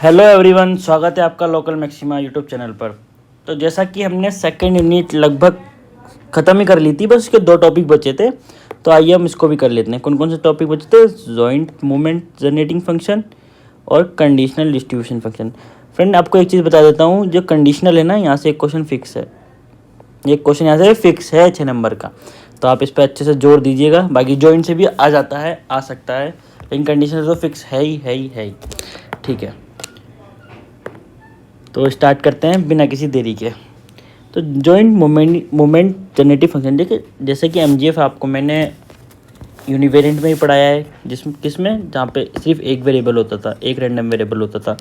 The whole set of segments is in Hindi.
हेलो एवरीवन, स्वागत है आपका लोकल मैक्सिमा यूट्यूब चैनल पर। तो जैसा कि हमने सेकेंड यूनिट लगभग ख़त्म ही कर ली थी, बस उसके 2 टॉपिक बचे थे। तो आइए हम इसको भी कर लेते हैं। कौन कौन से टॉपिक बचे थे? जॉइंट मोमेंट जनरेटिंग फंक्शन और कंडीशनल डिस्ट्रीब्यूशन फंक्शन। फ्रेंड, आपको एक चीज़ बता देता हूँ, जो कंडीशनल है ना, यहाँ से एक क्वेश्चन फिक्स है। ये क्वेश्चन यहाँ से फिक्स है 6 नंबर का, तो आप इस पर अच्छे से जोर दीजिएगा। बाकी जॉइंट से भी आ जाता है, आ सकता है, लेकिन कंडीशनल तो फिक्स है ही। ठीक है, तो स्टार्ट करते हैं बिना किसी देरी के। तो जॉइंट मोमेंट जनरेटिव फंक्शन, देखिए जैसे कि एमजीएफ आपको मैंने यूनिवेरिएंट में ही पढ़ाया है, किसमें जहाँ पे सिर्फ एक वेरिएबल होता था, एक रैंडम वेरिएबल होता था।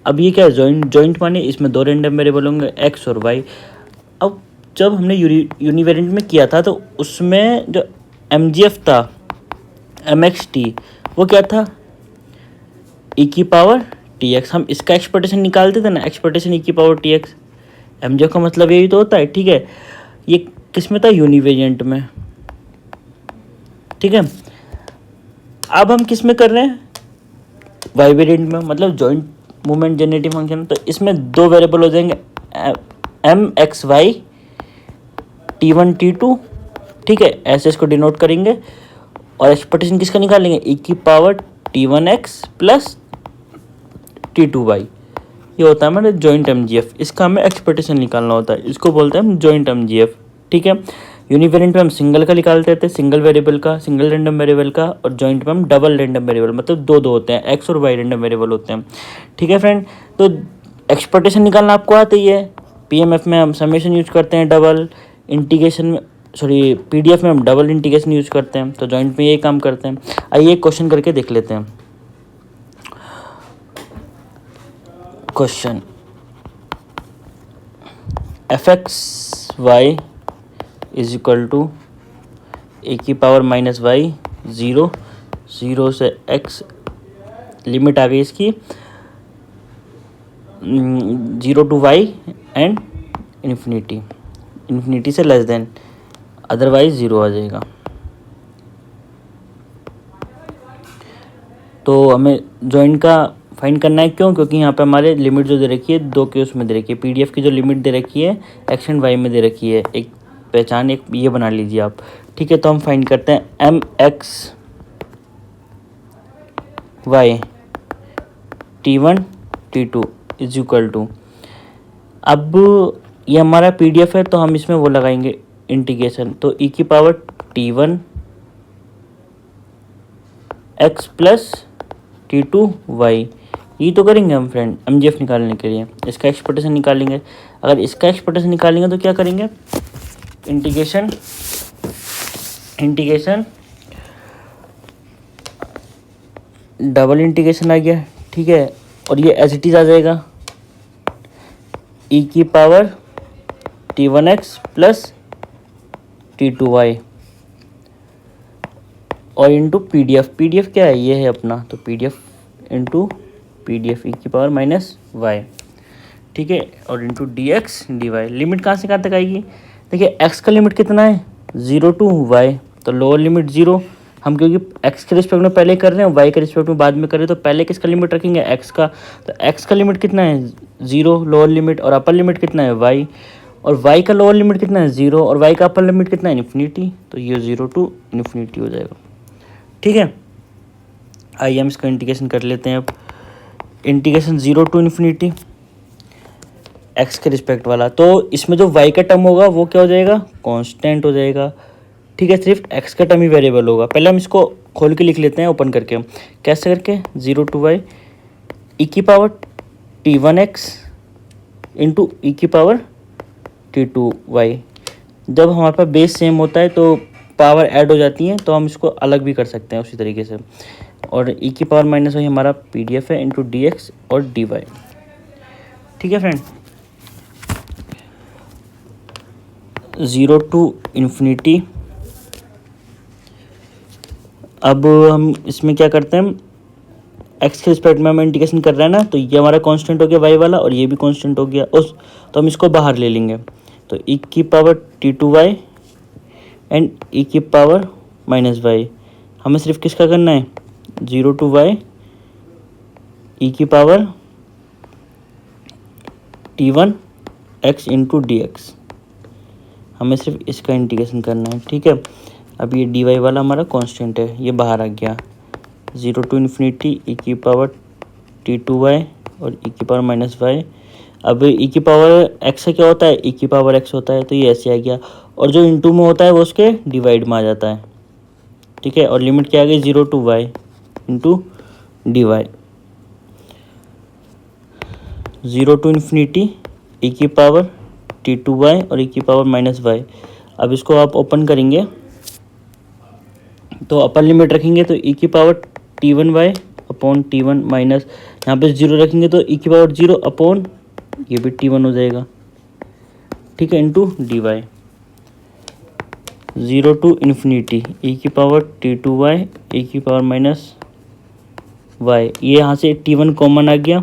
अब ये क्या है? जॉइंट माने इसमें 2 रैंडम वेरिएबल होंगे, एक्स और वाई। अब जब हमने यूनिवेरिएंट में किया था तो उसमें जो एमजीएफ था, एमएक्सटी, वो क्या था? ई की पावर टी एक्स। हम इसका एक्सपेक्टेशन निकालते थे ना, एक्सपेक्टेशन ई की पावर टी एक्स। एमजेफ का मतलब यही तो होता है, ठीक है। ये किस में था? यूनिवेरिएंट में, ठीक है। अब हम किस में कर रहे हैं? वाई वेरिएंट में, मतलब जॉइंट मोमेंट जनरेटिव फंक्शन। तो इसमें 2 वेरिएबल हो जाएंगे, M x Y, T one T two, ठीक है, ऐसे इसको डिनोट करेंगे। और एक्सपेक्टेशन किसका निकालेंगे? ई की power T one x plus T two Y. ये होता है हमारे जॉइंट एमजीएफ। इसका हमें एक्सपेक्टेशन निकालना होता है, इसको बोलते हैं हम जॉइंट एमजीएफ, ठीक है। यूनिवेरिएंट में हम सिंगल का निकालते थे, सिंगल वेरिएबल का, सिंगल रैंडम वेरिएबल का, और जॉइंट में हम डबल रैंडम वेरिएबल, मतलब 2 होते हैं, एक्स और वाई रैंडम वेरिएबल होते हैं, ठीक है फ्रेंड। तो एक्सपेक्टेशन निकालना आपको आता ही है। पीएमएफ में हम समेशन यूज करते हैं, डबल इंटीग्रेशन में, सॉरी पीडीएफ में हम डबल इंटीग्रेशन यूज करते हैं। तो जॉइंट में ये काम करते हैं। आइए क्वेश्चन करके देख लेते हैं। Question, f x y is equal to a की पावर माइनस वाई, 0 से एक्स, लिमिट आ गई इसकी 0 टू वाई एंड इन्फिनिटी से लेस देन, अदरवाइज 0 आ जाएगा। तो हमें जॉइंट का फाइंड करना है, क्यों? क्योंकि यहाँ पे हमारे लिमिट जो दे रखी है 2 के उसमें दे रखी है। पीडीएफ की जो लिमिट दे रखी है एक्स एंड वाई में दे रखी है, एक पहचान एक ये बना लीजिए आप, ठीक है। तो हम फाइंड करते हैं m x Y T one T two is equal to, अब ये हमारा पीडीएफ है तो हम इसमें वो लगाएंगे इंटीग्रेशन। तो ई की power T one x plus T two Y, ये तो करेंगे हम फ्रेंड एमजीएफ निकालने के लिए। इसका एक्सपेक्टेशन निकालेंगे। अगर इसका एक्सपेक्टेशन निकालेंगे तो क्या करेंगे? इंटीग्रेशन डबल इंटीग्रेशन आ गया, ठीक है। और ये एज इट इज आ जाएगा, ई की power T one x plus T two y, और इंटू पीडीएफ क्या है? ये है अपना, तो पीडीएफ इंटू पीडीएफ ई की पावर माइनस वाई, ठीक है, और into d x d y. Limit कहाँ से कहाँ तक आएगी? देखिए एक्स का लिमिट कितना है? 0 टू वाई, तो लोअर लिमिट 0। हम क्योंकि एक्स के रिस्पेक्ट में पहले कर रहे हैं, वाई के रिस्पेक्ट में बाद में कर रहे हैं, तो पहले किसका लिमिट रखेंगे? एक्स का। तो एक्स का लिमिट कितना है? 0 लोअर लिमिट, और अपर लिमिट कितना है? वाई। और वाई का लोअर लिमिट कितना है? 0, और वाई का अपर लिमिट कितना है? इन्फिनिटी। तो ये 0 टू इन्फिनिटी हो जाएगा, ठीक है। आइए हम इसका इंटीग्रेशन कर लेते हैं। अब इंटीग्रेशन 0 टू इन्फिनिटी एक्स के रिस्पेक्ट वाला, तो इसमें जो वाई का टर्म होगा वो क्या हो जाएगा? कांस्टेंट हो जाएगा, ठीक है। सिर्फ एक्स का टर्म ही वेरिएबल होगा। पहले हम इसको खोल के लिख लेते हैं, ओपन करके। कैसे करके? 0 टू वाई ई की power T one x into e की पावर टी टू वाई। जब हमारे पास बेस सेम होता है तो पावर ऐड हो जाती है, तो हम इसको अलग भी कर सकते हैं उसी तरीके से। और ई की पावर माइनस वाई हमारा पीडीएफ है इंटू डी एक्स और डी वाई, ठीक है फ्रेंड। 0 to infinity. अब हम इसमें क्या करते हैं? एक्स के रिस्पेक्ट में हम इंटीग्रेशन कर रहे हैं ना, तो ये हमारा कांस्टेंट हो गया वाई वाला, और ये भी कांस्टेंट हो गया उस, तो हम इसको बाहर ले लेंगे। तो ई की power t two y and e की पावर माइनस वाई, हमें सिर्फ किसका करना है? 0 टू वाई ई की power T1 x into d x, हमें सिर्फ इसका इंटीग्रेशन करना है। ठीक है, अब ये डी वाई वाला हमारा कांस्टेंट है, ये बाहर आ गया। 0 टू इन्फिनिटी ई की पावर T2y और ई की पावर माइनस वाई। अब ई की पावर एक्स से क्या होता है, ई की पावर एक्स होता है, तो ये ऐसे आ गया। और जो इंटू में होता है वो उसके डिवाइड में आ जाता है। ठीक है, और लिमिट क्या आ गई, 0 to y into d y. 0 to infinity e की पावर T2y और ई की पावर माइनस वाई। अब इसको आप ओपन करेंगे तो अपर लिमिट रखेंगे तो ई की power T1y upon T1 minus, यहाँ पे 0 रखेंगे तो ई की पावर 0 अपॉन ये भी T1 हो जाएगा। ठीक है, into d y. 0 to infinity e की पावर T2y ई की पावर माइनस वाई, ये यहाँ से T1 कॉमन आ गया,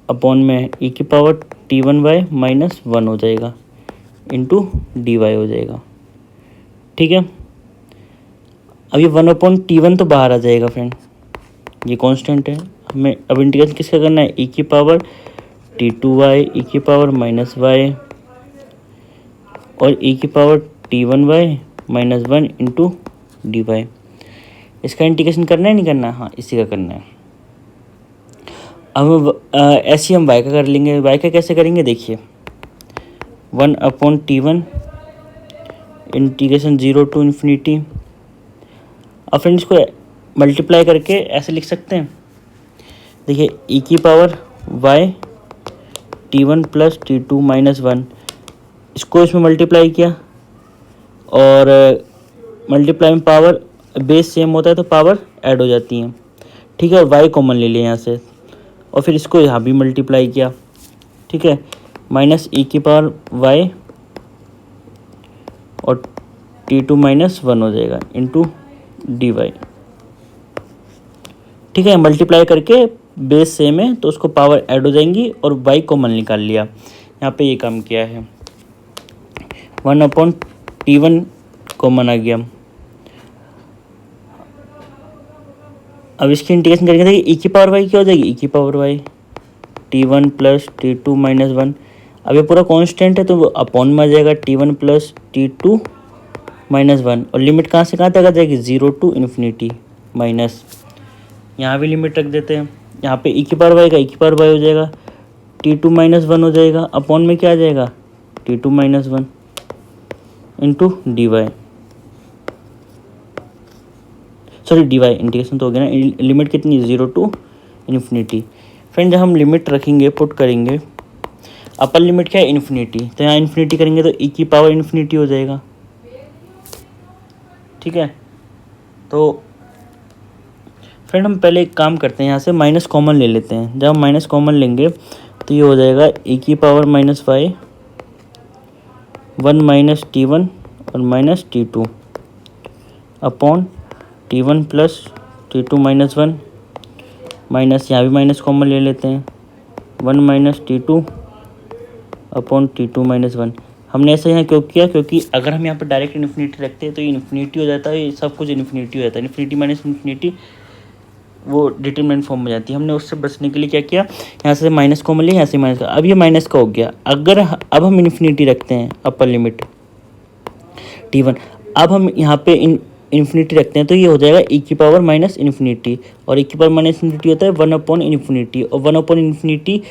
अपॉन में ई की पावर T1y माइनस 1 हो जाएगा, इंटू डी वाई हो जाएगा। ठीक है, अब ये 1/T1 तो बाहर आ जाएगा फ्रेंड, ये कांस्टेंट है। हमें अब इंटीग्रेशन किसका करना है, ई की पावर T2y ई की पावर माइनस वाई और ई की power T1y minus 1 into d y. इसका इंटीग्रेशन करना है नहीं करना, हाँ इसी का करना है। अब ऐसे हम y का कर लेंगे। y का कैसे करेंगे, देखिए 1/T1 इंटीग्रेशन 0 टू इन्फिनिटी। अब फ्रेंड इसको मल्टीप्लाई करके ऐसे लिख सकते हैं, देखिए ई की power y T1 plus T2 minus 1, इसको इसमें मल्टीप्लाई किया और मल्टीप्लाई में पावर बेस सेम होता है तो पावर ऐड हो जाती है। ठीक है, y कॉमन ले लिया यहाँ से और फिर इसको यहाँ भी मल्टीप्लाई किया। ठीक है, माइनस ई की पावर y और T2 माइनस 1 हो जाएगा इंटू डी वाई। ठीक है, मल्टीप्लाई करके बेस सेम है तो उसको पावर ऐड हो जाएंगी और y कॉमन निकाल लिया, यहाँ पे ये काम किया है। 1/T1 कॉमन आ गया। अब इसकी इंटीग्रेशन करेंगे, देखिए ई की पावर y क्या हो जाएगी, ई की power y T1 plus T2 minus 1। अब ये पूरा कांस्टेंट है तो अपॉन में आ जाएगा T1 प्लस T2 माइनस 1 और लिमिट कहाँ से कहाँ तक आ जाएगी, 0 टू इन्फिनिटी माइनस, यहाँ भी लिमिट रख देते हैं। यहाँ पे ई की पावर y का ई की पावर y हो जाएगा, T2 माइनस 1 हो जाएगा, अपॉन में क्या आ जाएगा, T2 minus 1 into d y. Sorry d y integration तो हो गया ना, लिमिट कितनी, 0 टू इन्फिनिटी। फ्रेंड जब हम लिमिट रखेंगे पुट करेंगे, अपर लिमिट क्या है, इन्फिनिटी, तो यहाँ इन्फिनिटी करेंगे तो ई की पावर इन्फिनिटी हो जाएगा। ठीक है, तो फ्रेंड हम पहले एक काम करते हैं, यहाँ से माइनस कॉमन ले लेते हैं। जब हम माइनस कॉमन लेंगे तो ये हो जाएगा ई की power minus Y 1 minus T1 और minus T2 upon T1 plus T2 minus 1 minus, यहाँ भी माइनस कॉमन ले लेते हैं, 1 minus T2 upon T2 minus 1। हमने ऐसा यहाँ क्यों किया, क्योंकि अगर हम यहाँ पर डायरेक्ट इन्फिनिटी रखते हैं तो ये इन्फिनिटी हो जाता है, ये सब कुछ इन्फिनिटी हो जाता है, इन्फिनिटी माइनस इन्फिनिटी वो डिटरमिनेंट फॉर्म में जाती है। हमने उससे बचने के लिए क्या किया, यहाँ से माइनस कॉमन लिया, यहाँ से माइनस का, अब ये माइनस का हो गया। अगर अब हम इन्फिनिटी रखते हैं अपर लिमिट T1, अब हम यहाँ पे इन्फिनिटी रखते हैं तो ये हो जाएगा ई की पावर माइनस इन्फिनिटी, और ई की पावर माइनस इन्फिनिटी होता है 1/इन्फिनिटी, और 1/इन्फिनिटी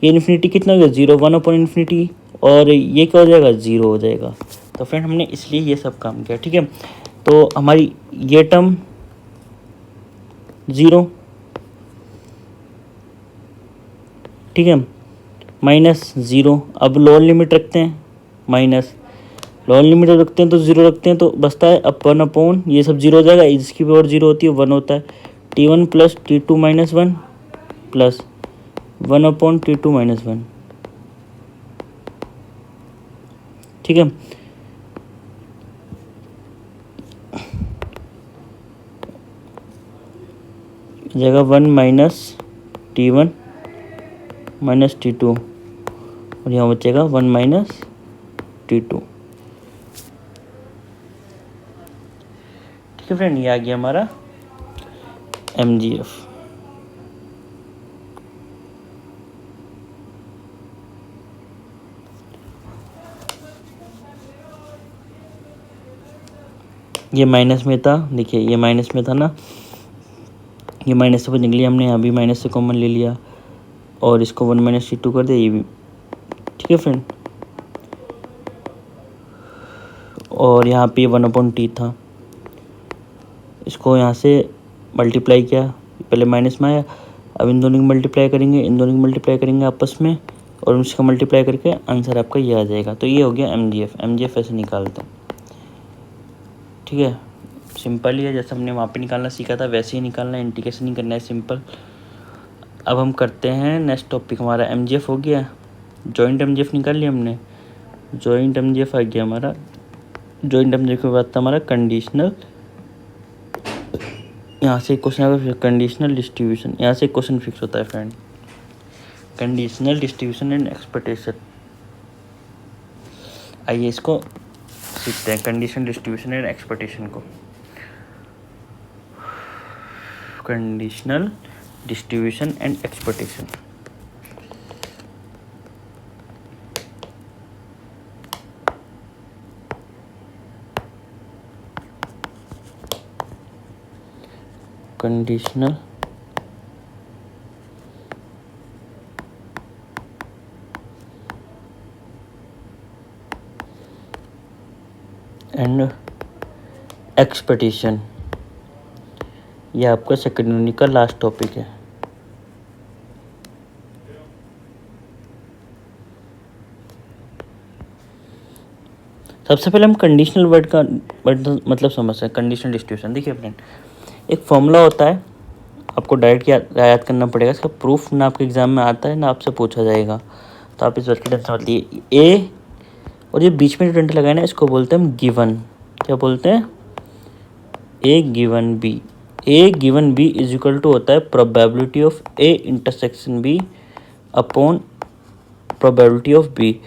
ये इन्फिनिटी कितना हो गया, 0, 1/इन्फिनिटी और ये क्या हो जाएगा, 0 हो जाएगा। तो फ्रेंड हमने इसलिए ये सब काम किया। ठीक है, तो हमारी ये टर्म 0, ठीक है, माइनस 0। अब लोअर लिमिट रखते हैं, माइनस लोअर लिमिट रखते हैं तो 0 रखते हैं तो बचता है अपन अपॉन, ये सब 0 हो जाएगा, इसकी पावर 0 होती है 1 होता है, T1 plus T2 minus 1 plus 1/T2 minus 1। ठीक है, जगह 1 माइनस T1 माइनस T2 और यहाँ बचेगा 1 माइनस T2। ठीक है फ्रेंड, ये आ गया हमारा MGF। ये माइनस में था, देखिए ये माइनस में था ना, ये माइनस से बच निकली, हमने यहाँ भी माइनस से कॉमन ले लिया और इसको 1 - C2 कर दिया, ये भी ठीक है फ्रेंड। और यहाँ पे 1/t था, इसको यहाँ से मल्टीप्लाई किया, पहले माइनस में आया, अब इन दोनों की मल्टीप्लाई करेंगे, इन दोनों की मल्टीप्लाई करेंगे आपस में और इसका मल्टीप्लाई करके आंसर आपका ये आ जाएगा। तो ये हो गया MGF ऐसे निकालते हैं, ठीक है। सिंपल ही है, जैसे हमने वहाँ पे निकालना सीखा था वैसे ही निकालना है, इंटीग्रेशन नहीं करना है, सिंपल। अब हम करते हैं नेक्स्ट टॉपिक, हमारा MGF हो गया, जॉइंट MGF निकाल लिया हमने, जॉइंट MGF आ गया हमारा। जॉइंट MGF के बाद था हमारा कंडीशनल, यहाँ से क्वेश्चन आएगा कंडीशनल डिस्ट्रीब्यूशन, यहाँ से क्वेश्चन फिक्स होता है friend, conditional distribution and expectation. आइए इसको सीखते हैं, कंडीशनल डिस्ट्रीब्यूशन एंड एक्सपेक्टेशन को। Conditional distribution and expectation, conditional and expectation, यह आपका सेकंड यूनिट का लास्ट टॉपिक है। सबसे पहले हम कंडीशनल वर्ड का मतलब समझते हैं। कंडीशनल डिस्ट्रीब्यूशन, देखिए फ्रेंड, एक फॉर्मूला होता है, आपको डायरेक्ट याद करना पड़ेगा, इसका प्रूफ ना आपके एग्जाम में आता है ना आपसे पूछा जाएगा, तो आप इस वर्ड की टेंशन मत लिए। ए और ये बीच में जो डंडा लगाए ना, इसको बोलते हैं हम गिवन, क्या बोलते हैं, A given B. A given B is equal to होता है probability of A intersection B upon probability of B,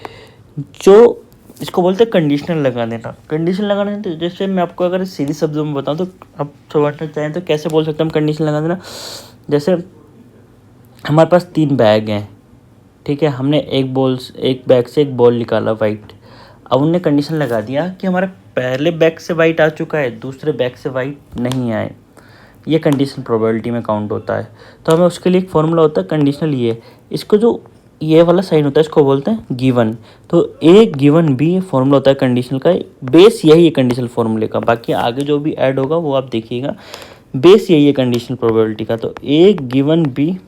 जो इसको बोलते हैं कंडीशनल लगा देना। कंडीशन लगाना तो जैसे मैं आपको अगर सीधी शब्दों में बताऊं तो आप समझना चाहें तो कैसे बोल सकते हैं हम कंडीशन लगा देना। जैसे हमारे पास 3 बैग हैं, ठीक है, हमने एक बैग से एक बॉल निकाला वाइट, अब उनने कंडीशन लगा दिया कि हमारे पहले बैग से वाइट आ चुका है, दूसरे बैग से वाइट नहीं आए, ये कंडीशन प्रोबेबिलिटी में काउंट होता है। तो हमें उसके लिए एक फॉर्मूला होता है कंडीशनल, ये इसको जो ये वाला साइन होता है इसको बोलते हैं गिवन। तो ए गिवन बी फॉर्मूला होता है कंडीशनल का, बेस यही है कंडीशनल फॉर्मूले का, बाकी आगे जो भी ऐड होगा वो आप देखिएगा, बेस यही है कंडीशनल प्रोबेबिलिटी का। तो A given B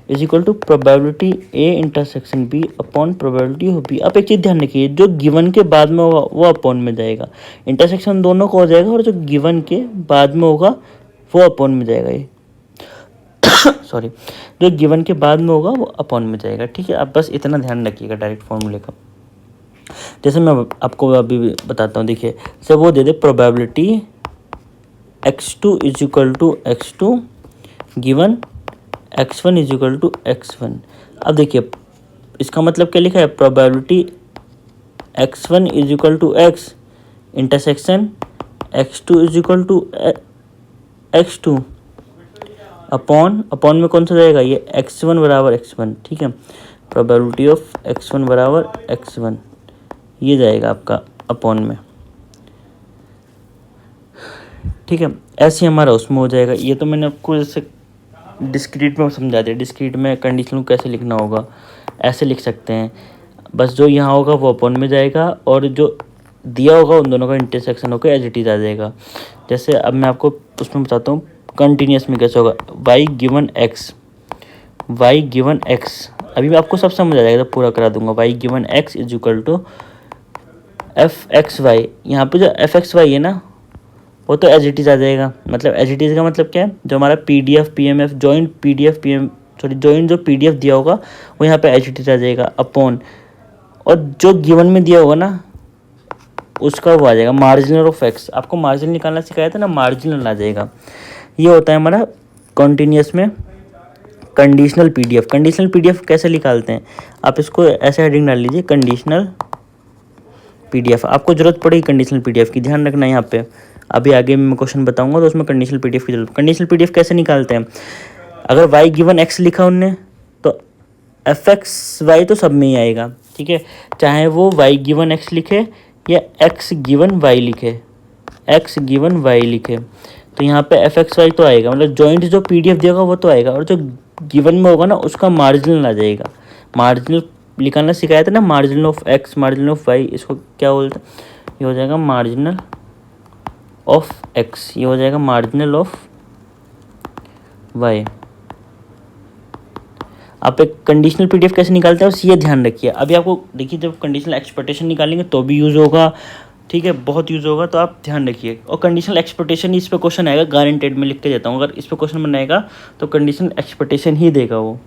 is equal to probability A intersection B upon probability of B. आप एक चीज़ ध्यान रखिए, जो गिवन के बाद में होगा वो अपॉन में जाएगा, इंटरसेक्शन दोनों को हो जाएगा, और जो गिवन के बाद में होगा वो अपॉन में जाएगा, ये सॉरी, जो गिवन के बाद में होगा वो अपॉन में जाएगा, ठीक है। आप बस इतना ध्यान रखिएगा डायरेक्ट फॉर्मूले का। जैसे मैं आपको अभी बताता हूँ, देखिए जैसे वो दे दे probability x2 is equal to x2 given x1 is equal to x1। अब देखिए इसका मतलब क्या लिखा है, probability x1 is equal to x intersection x2 is equal to x2 upon में कौन सा जाएगा, ये x1 बराबर x1, ठीक है, प्रोबेबिलिटी ऑफ x1 बराबर x1 ये जाएगा आपका अपॉन में, ठीक है। ऐसे हमारा उसमें हो जाएगा। ये तो मैंने आपको जैसे डिस्क्रीट में समझा दिया, डिस्क्रीट में कंडीशनल को कैसे लिखना होगा, ऐसे लिख सकते हैं, बस जो यहाँ होगा वो अपॉन में जाएगा और जो दिया होगा उन दोनों का इंटरसेक्शन होकर एज इट इज आ जाएगा। जैसे अब मैं आपको उसमें बताता हूँ कंटिन्यूस में कैसे होगा, y गिवन x, अभी मैं आपको सब समझ आ जाएगा तो पूरा करा दूंगा। y given x is equal to f x y, यहाँ पे जो एफ एक्स वाई है ना वो तो एज इट इज आ जाएगा। मतलब एज इट इज का मतलब क्या है, जो हमारा PDF PMF जॉइंट जॉइंट जो PDF दिया होगा वो यहाँ पे एज इट इज आ जाएगा अपॉन, और जो गिवन में दिया होगा ना उसका वो आ जाएगा मार्जिनल ऑफ एक्स। आपको मार्जिनल निकालना सिखाया था ना, मार्जिनल आ जाएगा। ये होता है हमारा कॉन्टीन्यूस में कंडीशनल PDF। कंडीशनल PDF कैसे निकालते हैं, आप इसको ऐसे हेडिंग डाल लीजिए कंडीशनल PDF। आपको जरूरत पड़ेगी कंडीशनल PDF की, ध्यान रखना यहाँ पे, अभी आगे मैं क्वेश्चन बताऊंगा तो उसमें कंडीशनल PDF की जरूरत। कंडीशनल PDF कैसे निकालते हैं, अगर y गिवन x लिखा उनने तो fxy तो सब में ही आएगा, ठीक है, चाहे वो y गिवन x लिखे या x गिवन y लिखे, एक्स गिवन वाई लिखे तो यहाँ पे एफ एक्स वाई तो आएगा, मतलब जॉइंट जो पीडीएफ देगा वो तो आएगा, और जो गिवन में होगा ना उसका मार्जिनल आ जाएगा। मार्जिनल निकालना सिखाया था ना, marginal of x marginal of y, इसको क्या बोलते हैं, ये हो जाएगा मार्जिनल ऑफ एक्स, ये हो जाएगा मार्जिनल ऑफ वाई। आप एक कंडीशनल पीडीएफ कैसे निकालते हैं बस ये ध्यान रखिए। अभी आपको देखिए जब कंडीशनल एक्सपेक्टेशन निकालेंगे तो भी यूज़ होगा, ठीक है, बहुत यूज़ होगा, तो आप ध्यान रखिए। और कंडीशनल एक्सपेक्टेशन इस पे क्वेश्चन आएगा, गारंटेड में लिख के देता हूँ, अगर इस पे क्वेश्चन बनाएगा तो कंडीशनल एक्सपेक्टेशन ही देगा वो।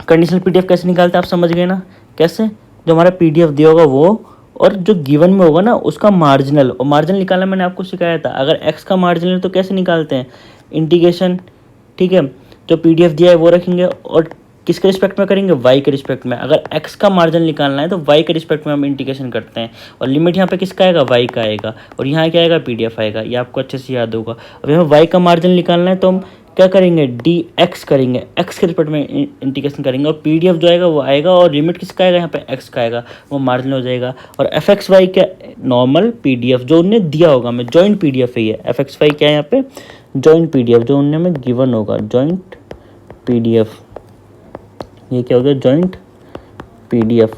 कंडीशनल पीडीएफ कैसे निकालते हैं आप समझ गए ना, कैसे, जो हमारा पीडीएफ दिया होगा वो, और जो गिवन में होगा ना उसका मार्जिनल, और मार्जिनल निकालना मैंने आपको सिखाया था। अगर एक्स का मार्जिनल तो कैसे निकालते हैं, इंटीग्रेशन, ठीक है, जो पीडीएफ दिया है वो रखेंगे, और किसके रिस्पेक्ट में करेंगे, वाई के रिस्पेक्ट में। अगर एक्स का मार्जिन निकालना है तो वाई के रिस्पेक्ट में हम इंटीग्रेशन करते हैं, और लिमिट यहाँ पे किसका आएगा, वाई का आएगा, और यहाँ क्या आएगा, पीडीएफ आएगा, ये आपको अच्छे से याद होगा। अब यहाँ वाई का मार्जिन निकालना है तो हम क्या करेंगे, डी एक्स करेंगे, एक्स के रिस्पेक्ट में इंटीग्रेशन करेंगे, और पीडीएफ जो आएगा वो आएगा, और लिमिट किसका आएगा, यहाँ पे एक्स का आएगा, वो मार्जिन हो जाएगा। और एफ एक्स वाई क्या, नॉर्मल पीडीएफ जो उन्हें दिया होगा, हमें जॉइंट पीडीएफ है ये, एफ एक्स वाई क्या है यहाँ पे, जॉइंट पीडीएफ जो उन्हें हमें गिवन होगा, जॉइंट पीडीएफ, ये क्या हो गया, जॉइंट पीडीएफ,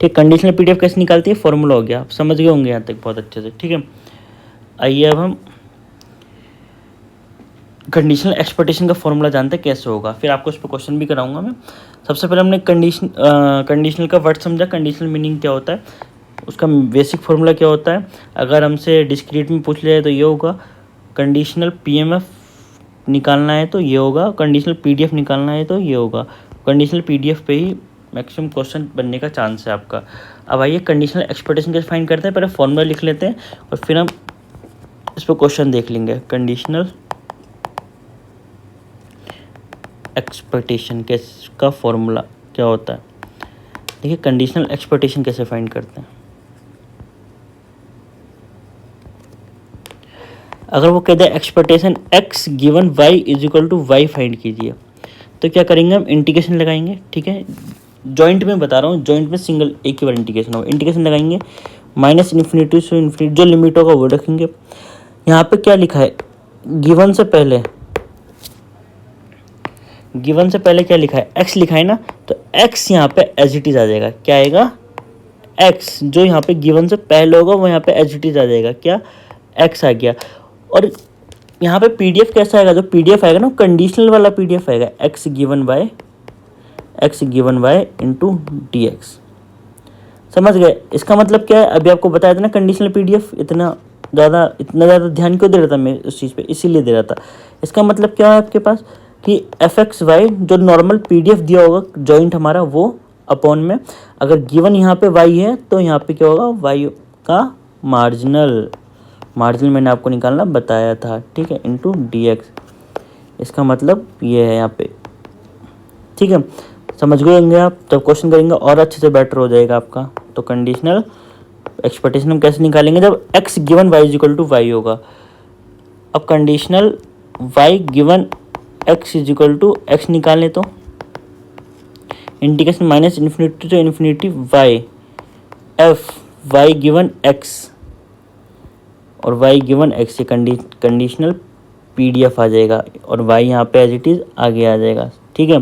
ठीक। कंडीशनल पीडीएफ कैसे निकालती है, फॉर्मूला हो गया, आप समझ गए होंगे यहाँ तक बहुत अच्छे से, ठीक है। आइए अब हम कंडीशनल एक्सपेक्टेशन का फॉर्मूला जानते हैं कैसे होगा, फिर आपको उस पर क्वेश्चन भी कराऊंगा मैं। सबसे पहले हमने कंडीशनल का वर्ड समझा, कंडीशनल मीनिंग क्या होता है, उसका बेसिक फार्मूला क्या होता है। अगर हमसे डिस्क्रीट में पूछ लिया है तो ये होगा, कंडीशनल पीएमएफ निकालना है तो ये होगा, कंडीशनल पीडीएफ निकालना है तो ये होगा। कंडीशनल पीडीएफ पे ही मैक्सिमम क्वेश्चन बनने का चांस है आपका। अब आइए कंडीशनल एक्सपेक्टेशन कैसे फाइंड करते हैं, पहले फॉर्मूला लिख लेते हैं और फिर हम इस पर क्वेश्चन देख लेंगे। कंडीशनल एक्सपेक्टेशन का फॉर्मूला क्या होता है, देखिए कंडीशनल एक्सपेक्टेशन कैसे फाइंड करते हैं। अगर वो कहते हैं expectation x given y is equal to y find कीजिए, तो क्या करेंगे हम, इंटीग्रेशन लगाएंगे, ठीक है। जॉइंट में बता रहा हूँ, जॉइंट में सिंगल एक ही बार इंटीग्रेशन होगा, इंटीग्रेशन लगाएंगे, माइनस इन्फिनिटी से इन्फिनिटी, जो लिमिट होगा वो रखेंगे। यहाँ पे क्या लिखा है, गिवन से पहले, गिवन से पहले क्या लिखा है, एक्स लिखा है ना, तो एक्स यहाँ पे एज इट इज आ जाएगा, क्या आएगा, एक्स जो यहाँ पे गिवन से पहले होगा वो यहाँ पे एज इट इज आ जाएगा, क्या, एक्स आ गया। और यहाँ पे पीडीएफ कैसा आएगा, जो पीडीएफ आएगा ना कंडीशनल वाला पीडीएफ आएगा, x given y into d x, समझ गए। इसका मतलब क्या है, अभी आपको बताया था ना कंडीशनल पीडीएफ, इतना ज़्यादा ध्यान क्यों दे रहा था मैं उस चीज़ पे, इसीलिए दे रहा था। इसका मतलब क्या है आपके पास कि एफ एक्स वाई जो नॉर्मल पीडीएफ दिया होगा जॉइंट हमारा, वो अपॉन में, अगर गिवन यहाँ पे वाई है तो यहाँ पे क्या होगा, वाई का मार्जिनल मैंने आपको निकालना बताया था, ठीक है, इंटू डी एक्स। इसका मतलब ये है यहाँ पे, ठीक है, समझ गए होंगे आप। जब क्वेश्चन करेंगे और अच्छे से बेटर हो जाएगा आपका। तो कंडीशनल एक्सपेक्टेशन हम कैसे निकालेंगे, जब x given y is equal to y होगा। अब conditional y given x is equal to x निकालें तो integration minus infinity to infinity y f y given x और वाई गिवन एक्स, ये कंडीशनल पीडीएफ आ जाएगा, और वाई यहाँ पे एज इट इज आगे आ जाएगा, ठीक है।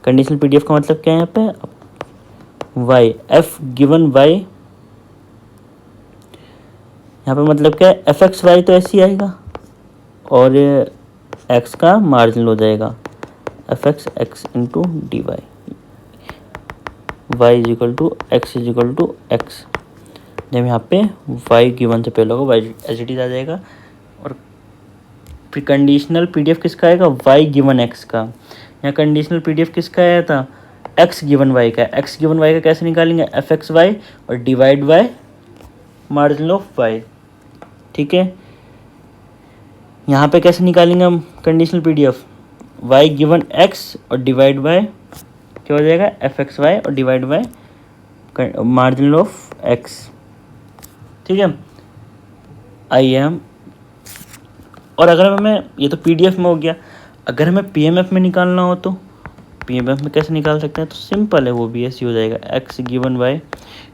कंडीशनल पीडीएफ का मतलब क्या है, यहाँ पे वाई एफ गिवन वाई, यहाँ पे मतलब क्या है, एफ एक्स वाई तो ऐसे ही आएगा, और एक्स का मार्जिनल हो जाएगा f x x into d y, y is equal to x is equal to x. जब यहाँ पे वाई गिवन से पहले होगा वाई एज इट इज आ जाएगा, और फिर कंडीशनल पीडीएफ किसका आएगा, वाई गिवन एक्स का। यहाँ कंडीशनल पीडीएफ किसका आया था, एक्स गिवन वाई का। एक्स गिवन वाई का कैसे निकालेंगे, एफ एक्स वाई और divide by marginal of y, ठीक है। यहाँ पे कैसे निकालेंगे हम conditional PDF, y given x और डिवाइड बाय क्या हो जाएगा, एफ एक्स वाई और divide by marginal of x, ठीक है। आइए हम, और अगर हमें, ये तो पीडीएफ में हो गया, अगर हमें पीएमएफ में निकालना हो तो पीएमएफ में कैसे निकाल सकते हैं, तो सिंपल है, वो भी ऐसे हो जाएगा, x given y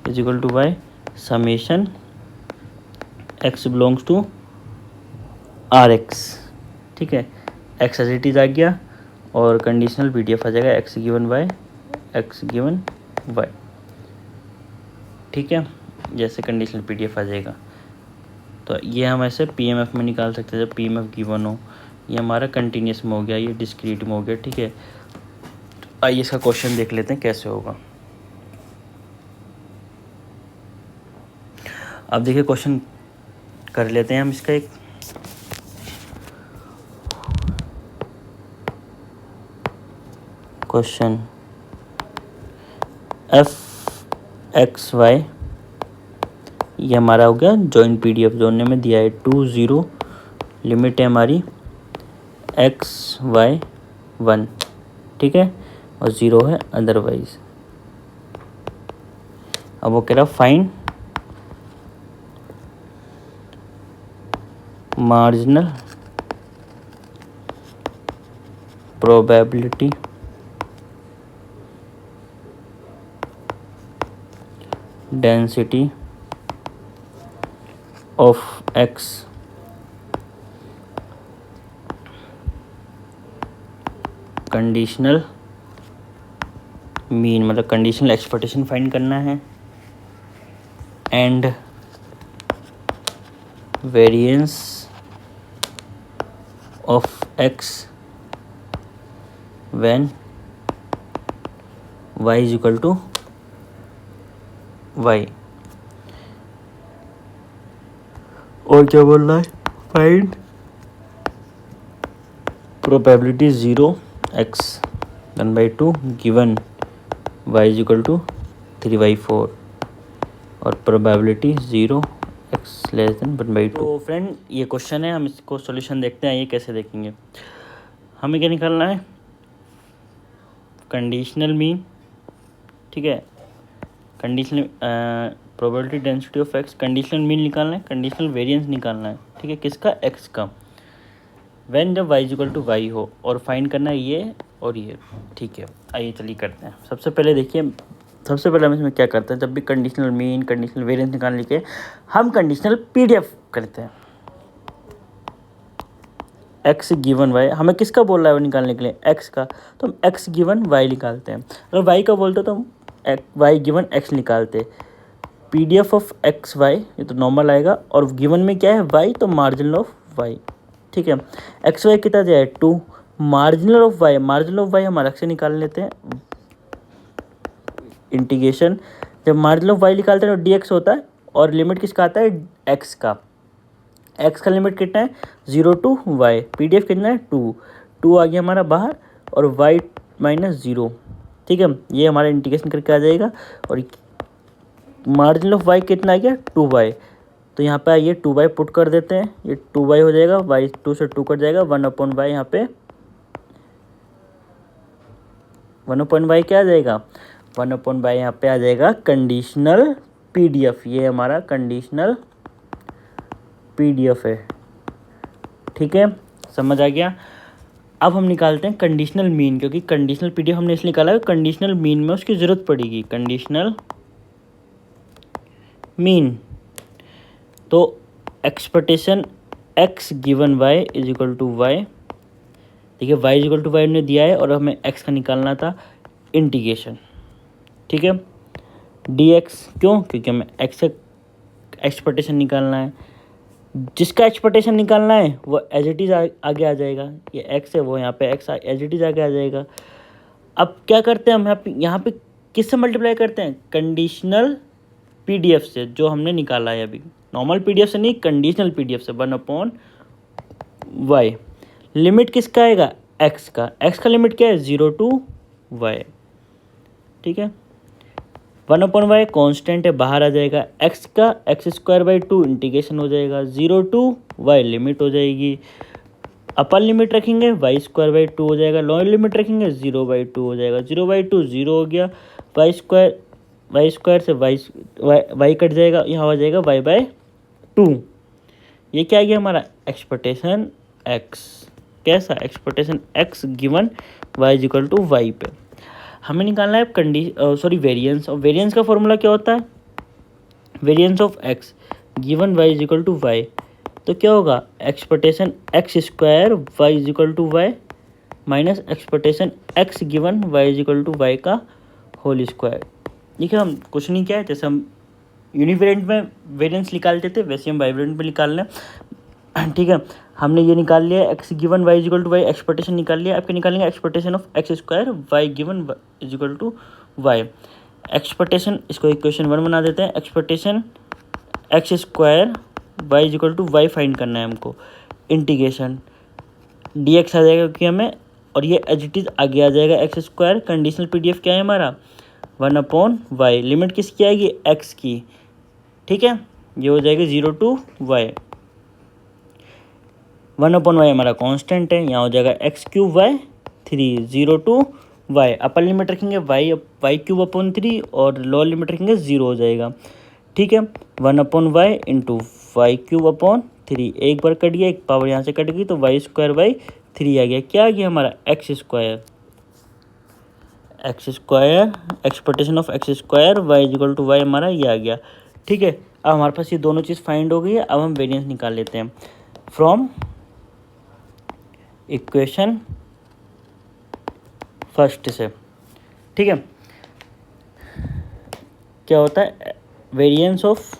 is equal to y summation x belongs to R x, ठीक है। एक्स एज इट इज़ आ गया और कंडीशनल PDF आ जाएगा x given y, x given y, ठीक है। जैसे कंडीशनल PDF आ जाएगा तो ये हम ऐसे PMF में निकाल सकते हैं जब PMF गिवन हो। ये हमारा कंटिन्यूस में हो गया, ये डिस्क्रीट में हो गया, ठीक है। तो आइए इसका क्वेश्चन देख लेते हैं कैसे होगा। अब देखिए क्वेश्चन कर लेते हैं हम इसका एक। क्वेश्चन f(x,y) ये हमारा हो गया जॉइंट PDF जोड़ने में दिया है 2 0, लिमिट है हमारी x y 1, ठीक है, और 0 है अदरवाइज। अब वो कह रहा find marginal probability density of x conditional mean, मतलब कंडीशनल एक्सपेक्टेशन फाइंड करना है, and variance of x when y is equal to y। और क्या बोल रहा है, find probability 0x 1/2 given y is equal to 3/4 और प्रोबेबिलिटी 0x लेस देन 1/2। तो फ्रेंड ये क्वेश्चन है, हम इसको सॉल्यूशन देखते हैं। ये कैसे देखेंगे, हमें क्या निकालना है, कंडीशनल मीन, ठीक है, conditional probability density of x, conditional mean निकालना है, कंडीशनल वेरिएंस निकालना है, ठीक है, किसका, x का, व्हेन जब y इक्वल टू y हो, और फाइंड करना है ये और ये, ठीक है। आइए चलिए करते हैं। सबसे पहले देखिए, सबसे पहले हम इसमें क्या करते हैं, जब भी कंडीशनल मीन कंडीशनल वेरिएंस निकालने के हम कंडीशनल PDF करते हैं। x गिवन y, हमें किसका बोल रहा है वो निकालने के लिए, x का, तो हम x गिवन y निकालते हैं। अगर y का बोलते तो हम y गिवन x निकालते। PDF ऑफ एक्स वाई ये तो नॉर्मल आएगा, और गिवन में क्या है y, तो मार्जिनल ऑफ y, ठीक है। एक्स वाई कितना दिया है 2, marginal of y, marginal of y हम अलग से निकाल लेते हैं, इंटीग्रेशन, जब मार्जिनल ऑफ y निकालते हैं तो dx होता है, और लिमिट किसका आता है, x का, x का लिमिट कितना है 0 to y, PDF कितना है 2 आ गया हमारा बाहर, और y -0, ठीक है। ये हमारा इंटीग्रेशन करके आ जाएगा, और मार्जिनल ऑफ y कितना आ गया 2y, तो यहाँ पे आइए 2y पुट कर देते हैं, ये 2y हो जाएगा, y 2 से 2 कट जाएगा, 1/y, यहाँ पे 1/y क्या आ जाएगा, 1/y यहाँ पे आ जाएगा कंडीशनल PDF। ये हमारा कंडीशनल PDF है, ठीक है, समझ आ गया। अब हम निकालते हैं कंडीशनल मीन, क्योंकि कंडीशनल PDF हमने इसलिए निकाला है, कंडीशनल मीन में उसकी ज़रूरत पड़ेगी, कंडीशनल मीन। तो expectation x given y is equal to y, देखिए y is equal to y ने दिया है, और हमें x का निकालना था, इंटीग्रेशन, ठीक है, dx, क्यों, क्योंकि हमें x का एक्सपेक्टेशन निकालना है, जिसका एक्सपेक्टेशन निकालना है वो एज इट इज़ आगे आ जाएगा, ये x है, वो यहाँ पे x एज इट इज़ आगे आ जाएगा। अब क्या करते हैं हम यहाँ पे किससे मल्टीप्लाई करते हैं, कंडीशनल PDF से, जो हमने निकाला है अभी, नॉर्मल PDF से नहीं, कंडीशनल PDF से, 1/y, लिमिट किसका आएगा, x का, x का लिमिट क्या है 0 to y, ठीक है, 1/y कांस्टेंट है, बाहर आ जाएगा, x का x²/2 इंटीग्रेशन हो जाएगा, 0 to y लिमिट हो जाएगी, अपर लिमिट रखेंगे y²/2 हो जाएगा, लोअर लिमिट रखेंगे 0/2 हो जाएगा, 0/2 0 हो गया, y² से y कट जाएगा, यहाँ हो जाएगा y/2। ये क्या आ गया हमारा एक्सपेक्टेशन x, कैसा expectation x given y is equal to y पे। हमें निकालना है वेरिएंस, और वेरिएंस का फॉर्मूला क्या होता है, variance of x, given y is equal to y, तो क्या होगा expectation x square y is equal to y minus expectation x given y is equal to y का होल स्क्वायर। देखिए हम कुछ नहीं किया है, जैसे हम यूनिवेरिएंट में वेरिएंस निकालते थे वैसे हम बाइवेरिएंट में निकाल लें। ठीक है, हमने ये निकाल लिया x given y is equal to y, expectation निकाल लिया। आपके निकालेंगे expectation of x square y given is equal to y. Expectation, इसको इक्वेशन 1 बना देते हैं। Expectation x square y is equal to y find करना है हमको। इंटीग्रेशन डी एक्स आ जाएगा क्योंकि हमें, और ये एच इट इज आगे आ जाएगा एक्स स्क्वायर। कंडीशनल पीडीएफ क्या है हमारा 1/y, लिमिट किसकी आएगी एक्स की। ठीक है, ये हो जाएगा 0 टू वाई। 1/y हमारा कांस्टेंट है, यहाँ हो जाएगा x cube y 3, 0 to y. Upper limit रखेंगे वाई क्यूब अपॉन 3 और लोअर लिमिट रखेंगे 0 हो जाएगा। ठीक है, 1/y into Y cube upon 3, एक बार कट गया, एक पावर यहाँ से कट गई तो वाई स्क्वायर बाई 3 आ गया। क्या आ गया हमारा x square expectation of x square y equal to y हमारा ये आ गया। ठीक है, अब हमारे पास ये दोनों चीज़ फाइंड हो गई है। अब हम वेरिएंस निकाल लेते हैं फ्रॉम इक्वेशन फर्स्ट से। ठीक है, क्या होता है variance of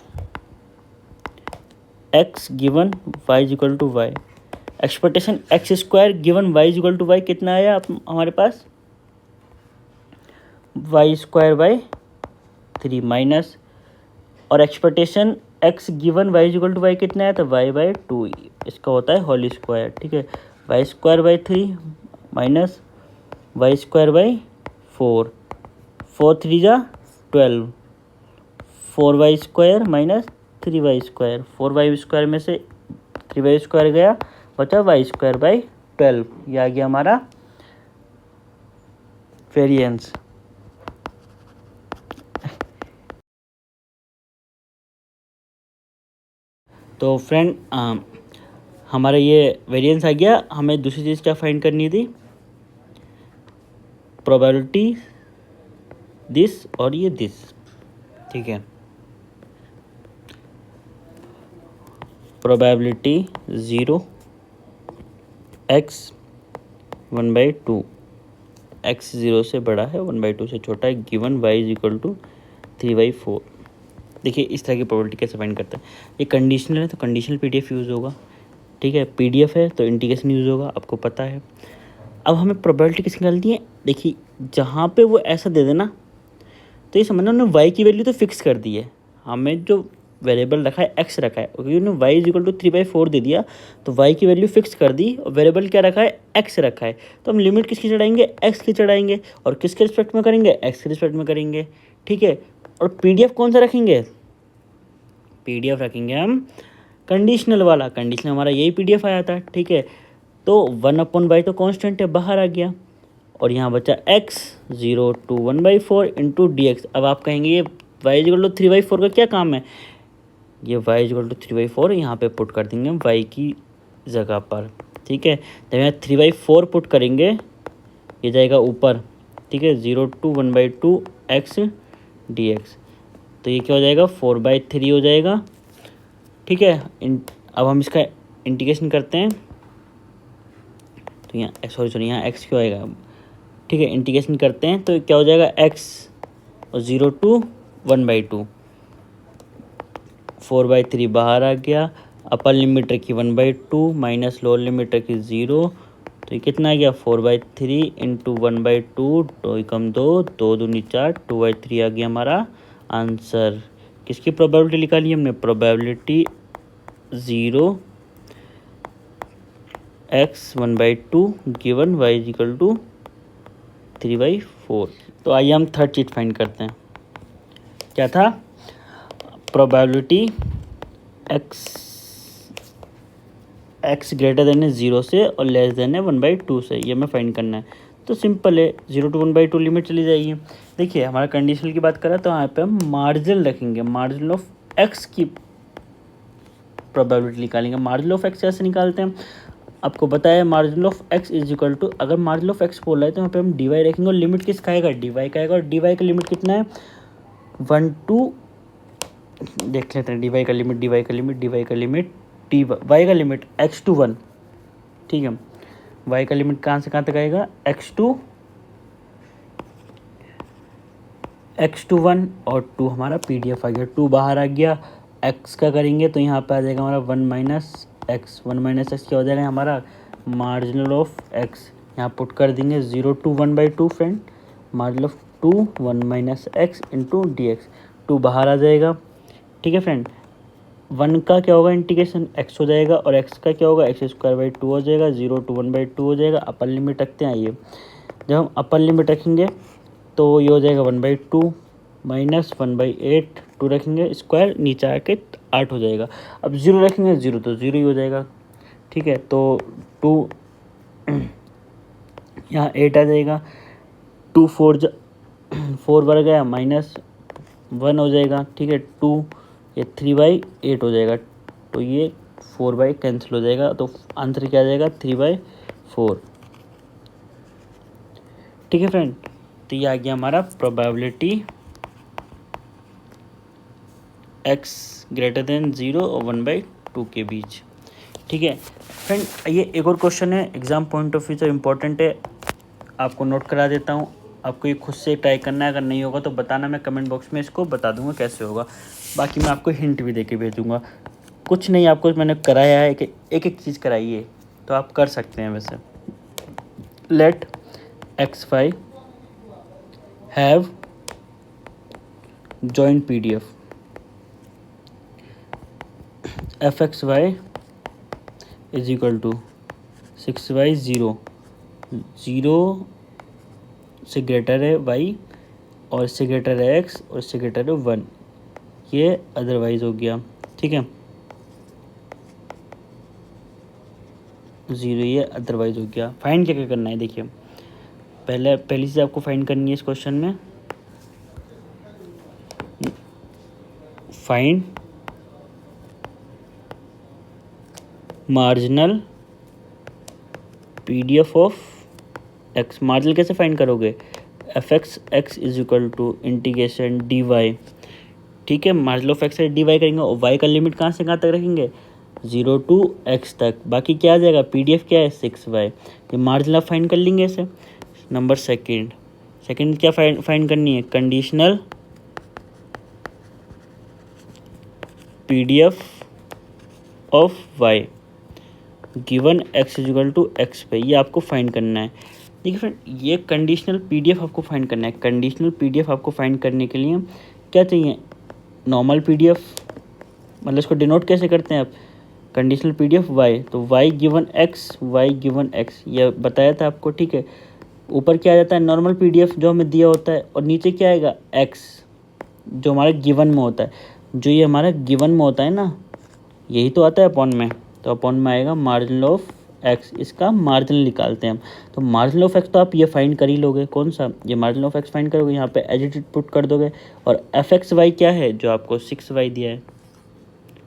x given y equal to y, expectation x square given y equal to y कितना आया हमारे पास वाई स्क्वायर बाई 3 माइनस, और expectation x given y equal to y कितना है तो वाई बाई 2, इसका होता है होल स्क्वायर। ठीक है, y square by 3 minus y square by 4, 4 3 जा 12, 4y square minus 3y square, 4y square में से 3y स्क्वायर गया, बचा y स्क्वायर बाई 12। ये आ गया हमारा वेरिएंस। तो फ्रेंड हमारा ये वेरिएंस आ गया। हमें दूसरी चीज़ क्या फाइंड करनी थी, प्रोबेबिलिटी दिस और ये दिस। ठीक है, प्रोबेबिलिटी 0 x 1/2, x 0 से बड़ा है 1/2 से छोटा है, given y is equal to 3/4। देखिए इस तरह की प्रोबेबिलिटी कैसे फाइंड करते हैं। ये कंडीशनल है तो कंडीशनल पीडीएफ यूज़ होगा। ठीक है, पीडीएफ है तो इंटीग्रेशन यूज़ होगा, आपको पता है। अब हमें प्रोबेबिलिटी किसकी निकालनी है, देखिए जहाँ पे वो ऐसा दे देना तो ये समझना उन्होंने y की वैल्यू तो फिक्स कर दी है। हमें जो वेरिएबल रखा है x रखा है, क्योंकि उन्होंने y इज इक्वल टू 3/4 दे दिया तो y की वैल्यू फिक्स कर दी, और वेरिएबल क्या रखा है x रखा है, तो हम लिमिट किसकी चढ़ाएंगे x की चढ़ाएंगे, और किसके रिस्पेक्ट में करेंगे x के रिस्पेक्ट में करेंगे। ठीक है, और पीडीएफ कौन सा रखेंगे, पीडीएफ रखेंगे हम कंडीशनल वाला। कंडीशनल हमारा यही पीडीएफ आया था। ठीक है, तो 1/y तो कांस्टेंट है, बाहर आ गया, और यहाँ बचा x 0 to 1/4 into d x. अब आप कहेंगे ये y इक्वल टू 3/4 का क्या काम है, ये y इक्वल टू 3/4 यहाँ पे पुट कर देंगे हम y की जगह पर। ठीक है, जब यहाँ 3/4 पुट करेंगे ये जाएगा ऊपर। ठीक है, 0 to 1/2 x dx, तो ये क्या हो जाएगा 4/3 हो जाएगा। ठीक है, अब हम इसका इंटीग्रेशन करते हैं तो यहाँ सॉरी यहाँ x क्यों आएगा। ठीक है, इंटीग्रेशन करते हैं तो क्या हो जाएगा x और 0 to 1/2, 4/3 बाहर आ गया, अपर लिमिट रखी 1/2 माइनस लोअर लिमिट रखी 0, तो ये कितना आ गया 4/3 इंटू 1/2, 2 कम 2, 2 दूनी 4, 2/3 आ गया हमारा आंसर। किसकी प्रोबेबिलिटी निकाली हमने, probability 0 x 1/2 given y equal to 3/4। तो आइए हम थर्ड चीज फाइंड करते हैं, क्या था, प्रोबेबिलिटी x ग्रेटर देन है 0 से और लेस देन है 1/2 से, ये हमें फाइंड करना है। तो सिंपल है, 0 to 1/2 लिमिट चली जाएगी। देखिए हमारा कंडीशनल की बात करें तो यहाँ पे हम मार्जिन रखेंगे, मार्जिन ऑफ x की प्रोबेबिलिटी निकालेंगे। मार्जिन ऑफ x कैसे निकालते हैं, आपको पता है margin of x is equal to, अगर मार्जिन ऑफ x बोला है तो यहाँ पे हम dy रखेंगे, और लिमिट किसका आएगा dy का आएगा, और dy का लिमिट कितना है 1 to देख लेते हैं dy का लिमिट, dy का लिमिट, dy का लिमिट, dy का लिमिट x टू 1, ठीक है। y का लिमिट कहाँ से कहाँ तक आएगा, x टू 1 और 2 हमारा PDF आ गया, 2 बाहर आ गया। x का करेंगे तो यहाँ पे आ जाएगा हमारा 1 माइनस एक्स, 1 माइनस एक्स क्या हो जाएगा हमारा मार्जिनल ऑफ x, यहाँ पुट कर देंगे 0 to 1/2 friend, marginal of 2 1 minus x into d x, 2 बाहर आ जाएगा, ठीक है फ्रेंड। 1 का क्या होगा इंटीग्रेशन x हो जाएगा और x का क्या होगा x² 2 हो जाएगा, 0 टू 1/2 हो जाएगा। अपर लिमिट रखते हैं, आइए जब हम अपर लिमिट रखेंगे तो ये हो जाएगा 1/2 माइनस 1/8, 2 रखेंगे स्क्वायर नीचे आके 8 हो जाएगा। अब 0 रखेंगे 0 तो 0 ही हो जाएगा, ठीक है। तो 2 यहाँ 8 आ जाएगा, 2 4 बढ़ गया माइनस 1 हो जाएगा, ठीक है। 2 ये 3/8 हो जाएगा, तो ये 4 कैंसिल हो जाएगा, तो आंसर क्या आ जाएगा 3/4, ठीक है फ्रेंड। तो ये आ गया हमारा प्रोबेबिलिटी x ग्रेटर देन 0 और 1/2 के बीच, ठीक है फ्रेंड। ये एक और क्वेश्चन है, एग्जाम पॉइंट ऑफ व्यू से इम्पोर्टेंट है, आपको नोट करा देता हूँ। आपको ये खुद से ट्राई करना है, अगर नहीं होगा तो बताना, मैं कमेंट बॉक्स में इसको बता दूंगा कैसे होगा। बाकी मैं आपको हिंट भी देके भेजूँगा, कुछ नहीं आपको मैंने कराया है कि एक एक चीज़ कराई है, तो आप कर सकते हैं वैसे। Let x5 have joint PDF, fxy is equal to 6y 0 से ग्रेटर है y और इससे ग्रेटर है x और इससे ग्रेटर है 1, ये अदरवाइज हो गया, ठीक है। 0 ये अदरवाइज हो गया। फाइंड क्या क्या करना है, देखिए पहली चीज़ आपको फाइंड करनी है इस क्वेश्चन में, find marginal PDF of x। Marginal कैसे फाइंड करोगे, fx is equal to integration dy, ठीक है। मार्जिनल ऑफ x से dy करेंगे और y का लिमिट कहाँ से कहाँ तक रखेंगे 0 टू x तक, बाकी क्या आ जाएगा PDF क्या है 6y, ये मार्जिनल आप फाइंड कर लेंगे ऐसे। नंबर सेकंड क्या फाइंड करनी है, conditional PDF of y given x is equal to x पे, ये आपको फाइंड करना है। देखिए फ्रेंड, ये कंडीशनल PDF आपको फाइंड करना है। कंडीशनल PDF आपको फाइंड करने के लिए क्या चाहिए, नॉर्मल PDF, मतलब इसको डिनोट कैसे करते हैं आप, कंडीशनल PDF y, तो y गिवन x, ये बताया था आपको, ठीक है। ऊपर क्या आ जाता है नॉर्मल PDF जो हमें दिया होता है, और नीचे क्या आएगा x जो हमारे गिवन में होता है, जो ये हमारा गिवन में होता है ना, यही तो आता है अपॉन में, तो अपॉन में आएगा मार्जिनल ऑफ x, इसका मार्जिनल निकालते हैं हम। तो मार्जिनल ऑफ x तो आप ये फाइंड कर ही लोगे, कौन सा, ये मार्जिनल ऑफ x फाइंड करोगे, यहाँ पे एज इट इज पुट कर दोगे, और fxy क्या है जो आपको 6y दिया है,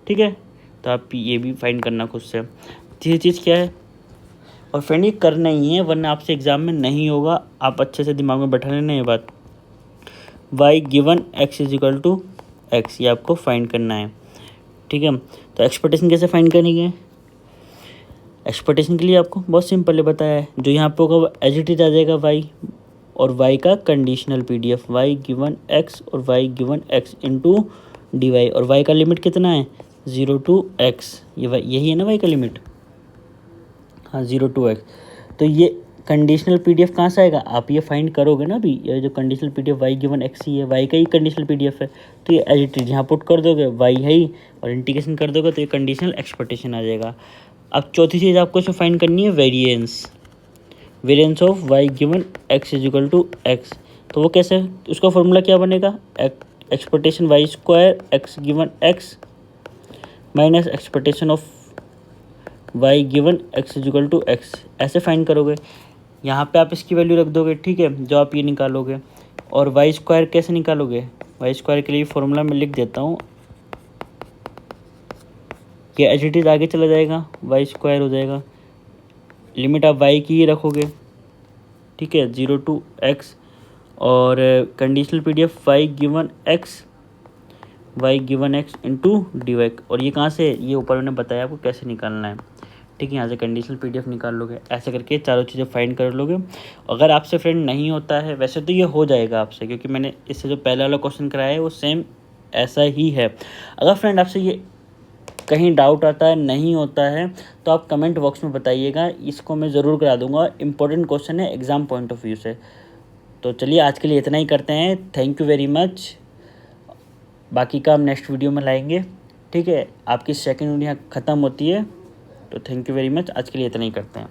ठीक है। तो आप ये भी फाइंड करना खुद से। तीसरी चीज़ क्या है, और फ्रेंड ये करना ही है वरना आपसे एग्जाम में नहीं होगा, आप अच्छे से दिमाग में बैठा लेना ये बात। y given x is equal to x, ये आपको फाइंड करना है, ठीक है। तो एक्सपेक्टेशन कैसे फाइंड करेंगे, एक्सपेक्टेशन के लिए आपको बहुत सिंपल है बताया है, जो यहाँ पे होगा एज इट इज आ जाएगा y, और y का conditional PDF y given x और y given x into dy, और y का लिमिट कितना है 0 टू x, यही है ना y का लिमिट, हाँ 0 टू x। तो ये कंडीशनल PDF कहाँ से आएगा, आप ये फाइंड करोगे ना अभी, ये जो conditional PDF y given x ही है, y का ही कंडीशनल PDF है, तो ये एज इट इज यहाँ पुट कर दोगे y है ही, और इंटीग्रेशन कर दोगे तो ये कंडीशनल एक्सपेक्टेशन आ जाएगा। अब चौथी चीज़ आपको इसमें फाइंड करनी है variance of y given x is equal to x, तो वो कैसे, उसका फॉर्मूला क्या बनेगा, expectation y² x given x minus expectation of y given x is equal to x, ऐसे फाइंड करोगे। यहाँ पे आप इसकी वैल्यू रख दोगे, ठीक है, जो आप ये निकालोगे। और y² कैसे निकालोगे, y² के लिए फॉर्मूला मैं लिख देता हूँ, कि एच इट इज आगे चला जाएगा, y² हो जाएगा, लिमिट आप y की ही रखोगे, ठीक है 0 टू x, और conditional PDF y given x y given x into d y, और ये कहाँ से, ये ऊपर मैंने बताया आपको कैसे निकालना है। ठीक है, यहाँ से कंडीशनल पीडीएफ निकाल लोगे, ऐसे करके चारों चीज़ें फाइंड कर लोगे। अगर आपसे फ्रेंड नहीं होता है, वैसे तो ये हो जाएगा आपसे, क्योंकि मैंने इससे जो पहले वाला क्वेश्चन कराया है वो सेम ऐसा ही है। अगर फ्रेंड आपसे ये कहीं डाउट आता है, नहीं होता है, तो आप कमेंट बॉक्स में बताइएगा, इसको मैं ज़रूर करा दूंगा। इंपॉर्टेंट क्वेश्चन है एग्ज़ाम पॉइंट ऑफ व्यू से। तो चलिए आज के लिए इतना ही करते हैं, थैंक यू वेरी मच। बाकी का हम नेक्स्ट वीडियो में लाएंगे। ठीक है, आपकी सेकंड वीडियो ख़त्म होती है, तो थैंक यू वेरी मच, आज के लिए इतना ही करते हैं।